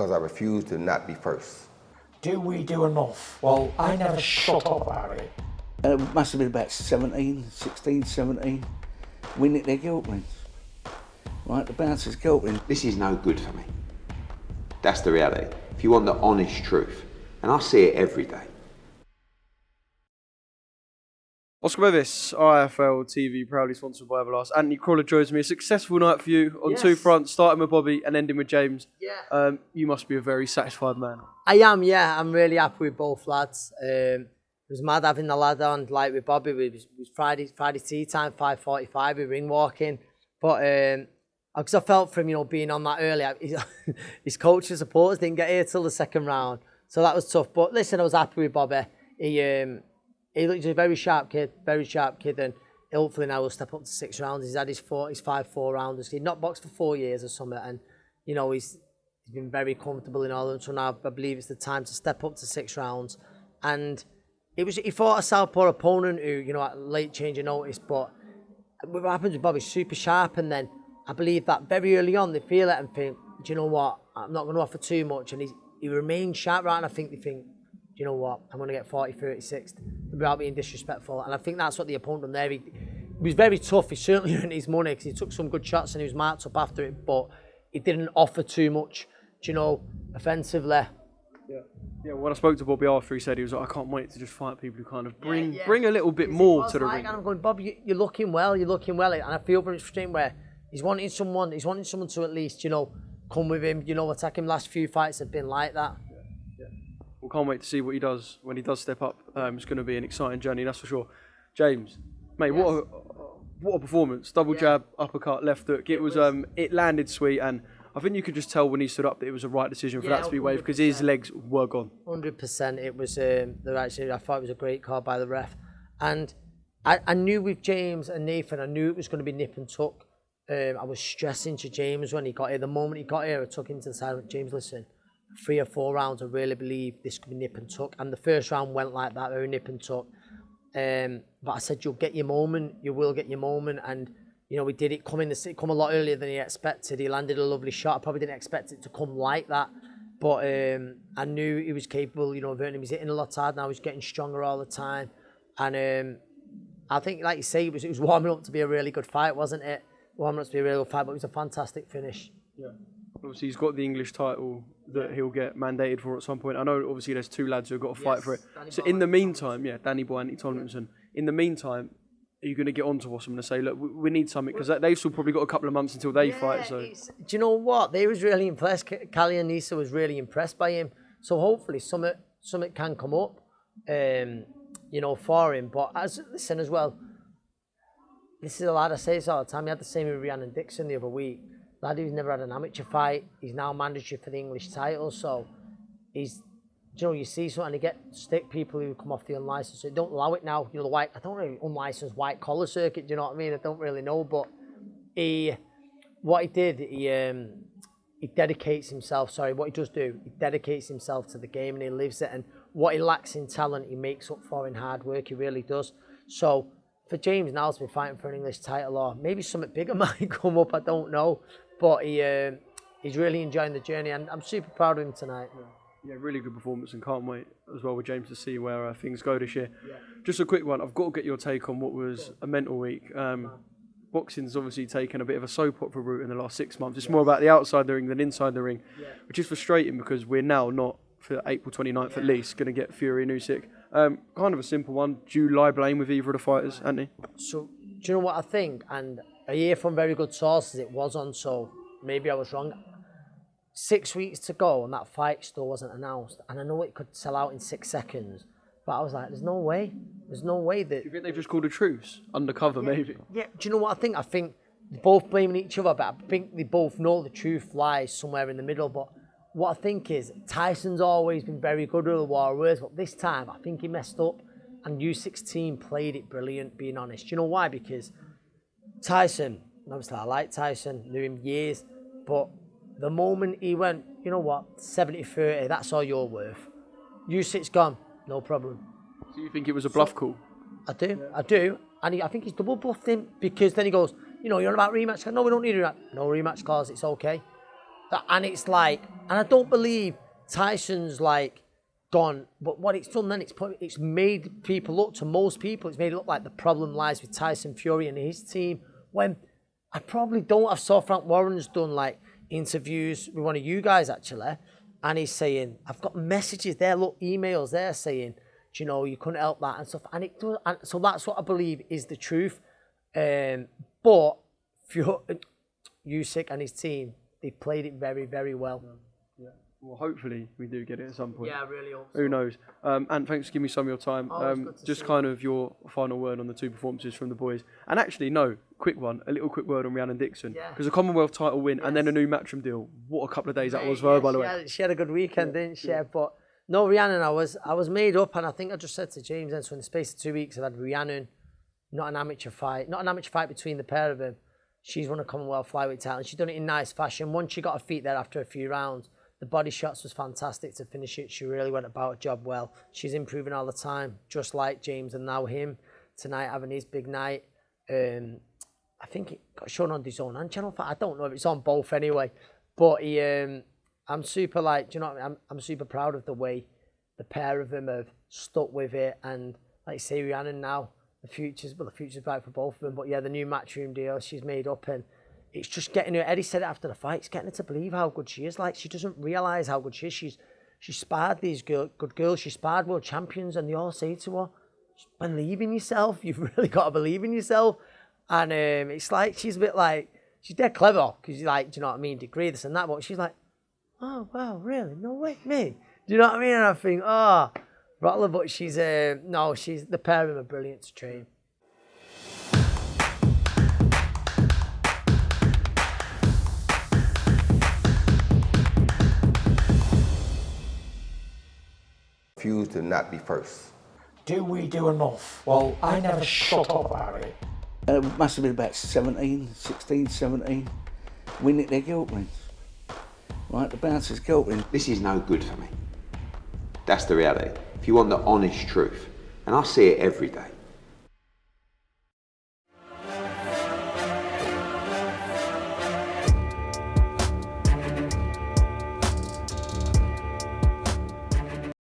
because I refuse to not be first. Do we do enough? Well, I never shut up about it. It must have been about 16, 17. We nicked their guilt rings. Right, the bouncer's guilt ring. This is no good for me. That's the reality. If you want the honest truth, and I see it every day. Oscar Bevis, IFL TV, proudly sponsored by Everlast. Anthony Crolla joins me. A successful night for you on two fronts, starting with Bobby and ending with James. Yeah. You must be a very satisfied man. I am, yeah. I'm really happy with both lads. It was mad having the lad on, like with Bobby. It was Friday tea time, 5:45, we ring walking. But because I felt for him, being on that early, his coach and supporters didn't get here till the second round. So that was tough. But listen, I was happy with Bobby. He looks a very sharp kid, and hopefully now he'll step up to 6 rounds. He's had his 5 4-rounders. He'd not boxed for 4 years or something, and he's been very comfortable in all of them. So now I believe it's the time to step up to 6 rounds. And he fought a southpaw opponent who, at late change of notice, but what happens with Bobby's super sharp, and then I believe that very early on they feel it and think, do you know what, I'm not going to offer too much, and he remains sharp, right? And I think they think, do you know what, I'm going to get 40, 36 without being disrespectful. And I think that's what the opponent done there. He was very tough. He certainly earned his money because he took some good shots and he was marked up after it, but he didn't offer too much, offensively. Yeah, when I spoke to Bobby after, he said he was like, I can't wait to just fight people who kind of bring a little bit more to the ring. And I'm going, Bob, you're looking well. And I feel very frustrating where he's wanting someone to at least, come with him, attack him. Last few fights have been like that. We can't wait to see what he does when he does step up. It's going to be an exciting journey, that's for sure. James, mate, what a performance! Double jab, uppercut, left hook. It was it landed sweet, and I think you could just tell when he stood up that it was the right decision for that to be waved because his legs were gone. 100%, it was the right decision. I thought it was a great call by the ref, and I knew with James and Nathan, I knew it was going to be nip and tuck. I was stressing to James when he got here. The moment he got here, I took him to the side. James, listen. 3 or 4 rounds, I really believe this could be nip and tuck. And the first round went like that, very nip and tuck. But I said, you'll get your moment. You will get your moment. And, we did it come a lot earlier than he expected. He landed a lovely shot. I probably didn't expect it to come like that. But I knew he was capable, of earning him. He's hitting a lot hard now. He's getting stronger all the time. And I think, like you say, it was warming up to be a really good fight, wasn't it? Warming up to be a really good fight, but it was a fantastic finish. Yeah. Obviously, he's got the English title that he'll get mandated for at some point. I know, obviously, there's 2 lads who've got to fight for it. So in the meantime, Danny Boy, Anthony Tomlinson, in the meantime, are you going to get on to us and say, look, we need something? Because they've still probably got a couple of months until they fight. So, do you know what? They was really impressed. Callie and Nisa was really impressed by him. So hopefully something can come up, for him. But listen as well, this is a lad, I say this all the time. He had the same with Rhiannon Dixon the other week. Lad who's never had an amateur fight. He's now mandatory for the English title. So you see something and you get stick people who come off the unlicensed. So don't allow it now. The white, I don't really unlicensed white collar circuit. Do you know what I mean? I don't really know, but he dedicates himself. Sorry, what he does do, he dedicates himself to the game and he lives it. And what he lacks in talent, he makes up for in hard work. He really does. So for James now to be fighting for an English title, or maybe something bigger might come up. I don't know. But he's really enjoying the journey, and I'm super proud of him tonight. Yeah, really good performance, and can't wait as well with James to see where things go this year. Yeah. Just a quick one. I've got to get your take on what was a mental week. Boxing's obviously taken a bit of a soap opera route in the last 6 months. It's more about the outside the ring than inside the ring, which is frustrating because we're now not, for April 29th at least, going to get Fury and Usyk. Kind of a simple one. Do you lie blame with either of the fighters, Anthony? So, do you know what I think? And I hear from very good sources it was on, so maybe I was wrong. 6 weeks to go and that fight still wasn't announced. And I know it could sell out in 6 seconds, but I was like, there's no way. There's no way that... Do you think they've just called a truce? Undercover, maybe? Yeah, do you know what I think? I think they're both blaming each other, but I think they both know the truth lies somewhere in the middle. But what I think is, Tyson's always been very good with the war of words, but this time I think he messed up. And Usyk's team played it brilliant, being honest. Do you know why? Because Tyson, obviously I like Tyson, knew him years, but the moment he went, you know what, 70-30, that's all you're worth. Usyk's gone, no problem. So you think it was a bluff call? I do. And I think he's double bluffed him because then he goes, you're on about rematch. No, we don't need a rematch. No rematch clause, it's okay. And it's like, and I don't believe Tyson's like gone, but what it's done then, it's made people look, to most people, it's made it look like the problem lies with Tyson Fury and his team, when I probably don't. I saw Frank Warren's done like interviews with one of you guys actually, and he's saying, I've got messages there, look, emails there saying, you know, you couldn't help that and stuff. And it does, and so that's what I believe is the truth. But Usyk and his team, they played it very, very well. Yeah. Well, hopefully we do get it at some point. Yeah, I really hope so. Who knows? And thanks for giving me some of your time. Good to Just see kind of your final word on the two performances from the boys. And actually, no, quick word on Rhiannon Dixon. Yeah. Because a Commonwealth title win and then a new Matchroom deal. What a couple of days that was for her, by the way. She had a good weekend, didn't she? Yeah. But no, Rhiannon, I was made up, and I think I just said to James then, so in the space of 2 weeks, I've had Rhiannon, not an amateur fight between the pair of them. She's won a Commonwealth flyweight title, and she's done it in nice fashion. Once she got her feet there after a few rounds, the body shots was fantastic to finish it. She really went about her job well. She's improving all the time, just like James and now him tonight having his big night. I think it got shown on DAZN and Channel 5. I don't know if it's on both anyway. But he, I'm super I'm super proud of the way the pair of them have stuck with it. And like say Rhiannon now, the future's bright for both of them. But yeah, the new Matchroom deal she's made up, and it's just getting her. Eddie said it after the fight. It's getting her to believe how good she is. Like, she doesn't realise how good she is. She sparred these good girls. She sparred world champions, and they all say to her, "Believe in yourself. You've really got to believe in yourself." And it's like she's a bit like, she's dead clever because you like, do you know what I mean? Degree this and that, but she's like, "Oh wow, really? No way, me." Do you know what I mean? And I think, oh, Crolla, but she's the pair of them are brilliant to train. Refuse to not be first. Do we do enough? Well, I never shut up about it. It must have been about 16, 17. We nicked their guilt rings. Right, the bouncer's guilt ring. This is no good for me. That's the reality. If you want the honest truth, and I see it every day,